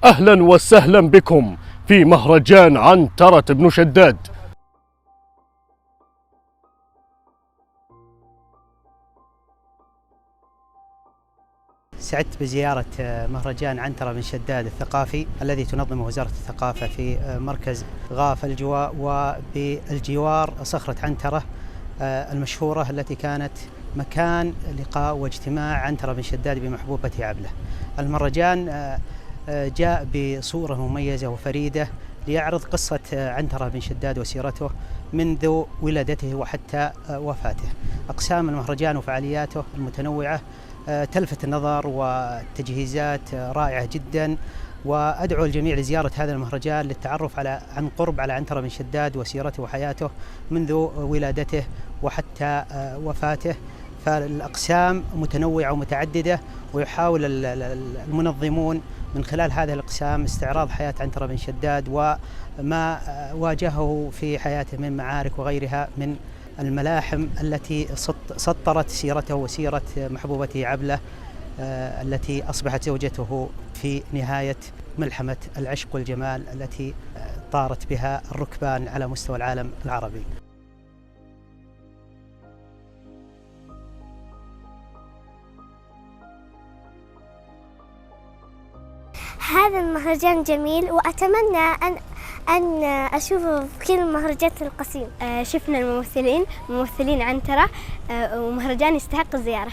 أهلا وسهلا بكم في مهرجان عنترة بن شداد. سعدت بزيارة مهرجان عنترة بن شداد الثقافي الذي تنظمه وزارة الثقافة في مركز غاف الجواء وبالجوار صخرة عنترة المشهورة التي كانت مكان لقاء واجتماع عنترة بن شداد بمحبوبة عبله. المهرجان جاء بصورة مميزة وفريدة ليعرض قصة عنترة بن شداد وسيرته منذ ولادته وحتى وفاته. أقسام المهرجان وفعالياته المتنوعة تلفت النظر والتجهيزات رائعة جدا، وأدعو الجميع لزيارة هذا المهرجان للتعرف عن قرب على عنترة بن شداد وسيرته وحياته منذ ولادته وحتى وفاته. فالأقسام متنوعة ومتعددة، ويحاول المنظمون من خلال هذه الأقسام استعراض حياة عنترة بن شداد وما واجهه في حياته من معارك وغيرها من الملاحم التي سطرت سيرته وسيرة محبوبته عبلة التي أصبحت زوجته في نهاية ملحمة العشق والجمال التي طارت بها الركبان على مستوى العالم العربي. هذا المهرجان جميل، وأتمنى أن أشوفه في كل المهرجانات القصيم. شفنا الممثلين عنترة، ومهرجان يستحق الزيارة.